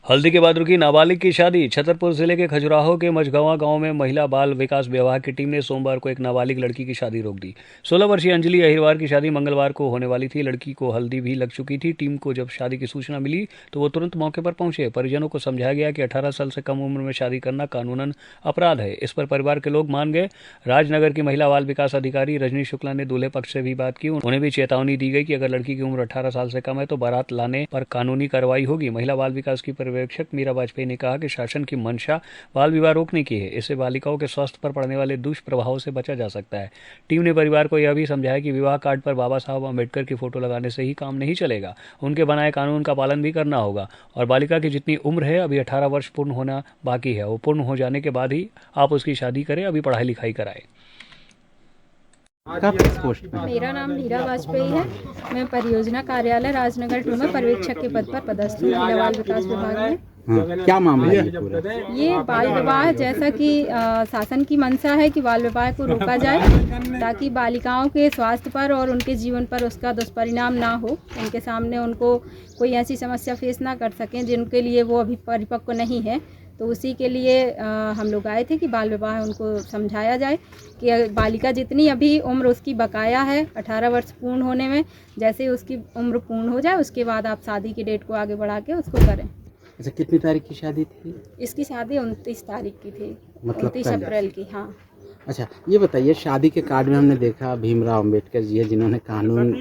हल्दी के बाद रुकी नाबालिग की शादी। छतरपुर जिले के खजुराहो के मझगवां गांव में महिला बाल विकास विभाग की टीम ने सोमवार को एक नाबालिग लड़की की शादी रोक दी। 16 वर्षीय अंजलि अहिरवार की शादी मंगलवार को होने वाली थी। लड़की को हल्दी भी लग चुकी थी। टीम को जब शादी की सूचना मिली तो वो तुरंत मौके पर पहुंचे। परिजनों को समझाया गया कि 18 साल से कम उम्र में शादी करना कानूनन अपराध है। इस पर परिवार के लोग मान गए। राजनगर की महिला बाल विकास अधिकारी रजनी शुक्ला ने दूल्हे पक्ष से भी बात की। उन्हें भी चेतावनी दी गई कि अगर लड़की की उम्र 18 साल से कम है तो बारात लाने पर कानूनी कार्रवाई होगी। महिला बाल विकास की पर्यवेक्षक मीरा वाजपेयी ने कहा कि शासन की मंशा बाल विवाह रोकने की है। इससे बालिकाओं के स्वास्थ्य पर पड़ने वाले दुष्प्रभावों से बचा जा सकता है। टीम ने परिवार को यह भी समझाया कि विवाह कार्ड पर बाबा साहब अम्बेडकर की फोटो लगाने से ही काम नहीं चलेगा। उनके बनाए कानून का पालन भी करना होगा और बालिका की जितनी उम्र है, अभी 18 वर्ष पूर्ण होना बाकी है, वो पूर्ण हो जाने के बाद ही आप उसकी शादी करें, अभी पढ़ाई लिखाई कराएं। मेरा नाम मीरा वाजपेयी है। मैं परियोजना कार्यालय राजनगर 2 में पर्यवेक्षक के पद पर पदस्थ हूँ महिला बाल विकास विभाग में। क्या मामला है? ये बाल विवाह जैसा कि शासन की मंशा है कि बाल विवाह को रोका जाए ताकि बालिकाओं के स्वास्थ्य पर और उनके जीवन पर उसका दुष्परिणाम ना हो। उनके सामने उनको कोई ऐसी समस्या फेस ना कर सकें जिनके लिए वो अभी परिपक्व नहीं है। तो उसी के लिए हम लोग आए थे कि बाल विवाह उनको समझाया जाए कि बालिका जितनी अभी उम्र उसकी बकाया है 18 वर्ष पूर्ण होने में, जैसे ही उसकी उम्र पूर्ण हो जाए उसके बाद आप शादी की डेट को आगे बढ़ा के उसको करें। अच्छा, कितनी तारीख की शादी थी? इसकी शादी 29 तारीख की थी, मतलब 29 अप्रैल की। हाँ। अच्छा, ये बताइए, शादी के कार्ड में हमने देखा भीमराव अंबेडकर जी है जिन्होंने कानून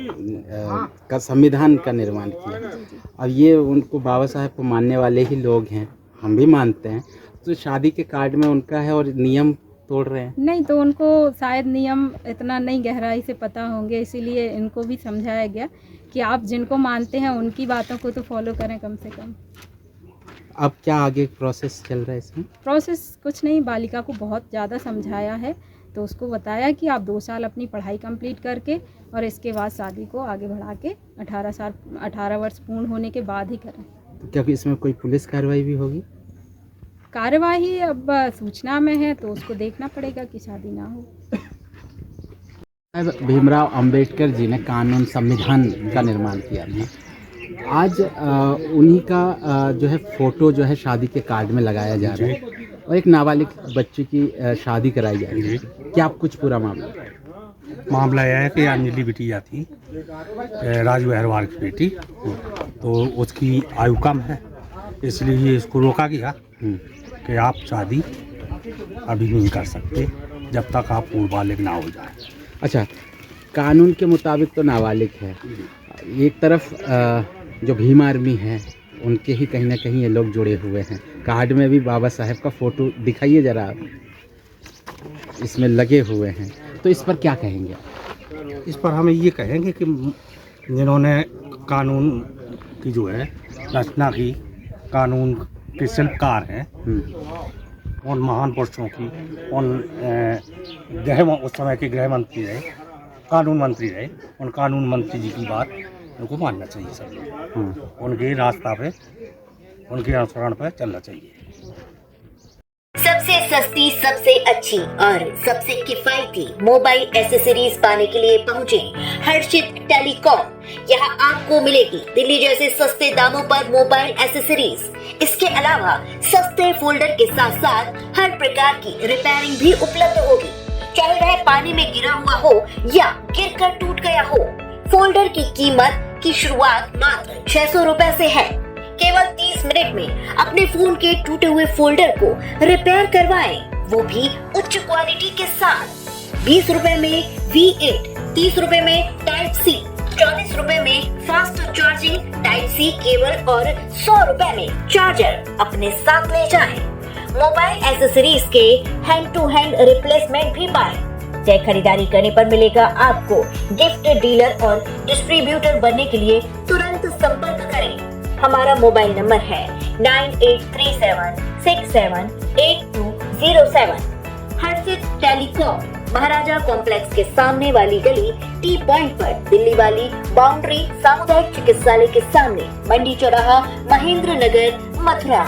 का संविधान का निर्माण किया। अब ये उनको बाबा साहब को मानने वाले ही लोग हैं, हम भी मानते हैं, तो शादी के कार्ड में उनका है और नियम तोड़ रहे हैं। नहीं, तो उनको शायद नियम इतना नहीं गहराई से पता होंगे, इसीलिए इनको भी समझाया गया कि आप जिनको मानते हैं उनकी बातों को तो फॉलो करें कम से कम। अब क्या आगे प्रोसेस चल रहा है इसमें? प्रोसेस कुछ नहीं, बालिका को बहुत ज़्यादा समझाया है, तो उसको बताया कि आप 2 साल अपनी पढ़ाई कंप्लीट करके और इसके बाद शादी को आगे बढ़ा के 18 वर्ष पूर्ण होने के बाद ही करें। तो क्या इसमें कोई पुलिस कार्रवाई भी होगी? कार्यवाही अब सूचना में है तो उसको देखना पड़ेगा कि शादी ना हो। भीमराव अंबेडकर जी ने कानून संविधान का निर्माण किया था। आज उन्हीं का जो है फोटो जो है शादी के कार्ड में लगाया जा रहा है और एक नाबालिग बच्चे की शादी कराई जा रही है। क्या आप कुछ पूरा मामला यह है कि अंजलि बिटिया थी, राजू अहिरवार की बेटी, तो उसकी आयु कम है, इसलिए इसको रोका गया कि आप शादी अभी नहीं कर सकते जब तक आप पूर्ण बालिग ना हो जाए। अच्छा, कानून के मुताबिक तो नाबालिग है। एक तरफ जो भीम आर्मी है उनके ही कहीं ना कहीं ये लोग जुड़े हुए हैं। कार्ड में भी बाबा साहब का फोटो दिखाइए जरा, इसमें लगे हुए हैं, तो इस पर क्या कहेंगे? इस पर हम ये कहेंगे कि जिन्होंने कानून की जो है रचना की, कानून के शिल्पकार हैं, उन महान पुरुषों की, उन उस समय के गृह मंत्री रहे, कानून मंत्री रहे, उन कानून मंत्री जी की बात उनको मानना चाहिए। सब लोग उनके रास्ता पे, उनके अनुसरण पर चलना चाहिए। सबसे सस्ती, सबसे अच्छी और सबसे किफायती मोबाइल एसेसरीज पाने के लिए पहुंचे हर्षित टेलीकॉम। यहाँ आपको मिलेगी दिल्ली जैसे सस्ते दामों पर मोबाइल एसेसरीज। इसके अलावा सस्ते फोल्डर के साथ साथ हर प्रकार की रिपेयरिंग भी उपलब्ध होगी, चाहे वह पानी में गिरा हुआ हो या गिरकर टूट गया हो। फोल्डर की कीमत की शुरुआत मात्र 600 रुपए से है। केवल 30 मिनट में अपने फोन के टूटे हुए फोल्डर को रिपेयर करवाएं, वो भी उच्च क्वालिटी के साथ। 20 रुपए में V8, 30 रुपए में टाइप C, 40 रुपए में fast charging type C cable और 100 रुपए में चार्जर अपने साथ ले जाएं। मोबाइल एसेसरीज के हैंड टू हैंड रिप्लेसमेंट भी पाएं। जय खरीदारी करने पर मिलेगा आपको गिफ्ट। डीलर और डिस्ट्रीब्यूटर बनने के लिए तुरंत संपर्क करें। हमारा मोबाइल नंबर है 9837678207। हर्षित टेलीकॉम, महाराजा कॉम्प्लेक्स के सामने वाली गली, टी पॉइंट पर, दिल्ली वाली बाउंड्री, सामुदायिक चिकित्सालय के सामने, मंडी चौराहा, महेंद्र नगर, मथुरा।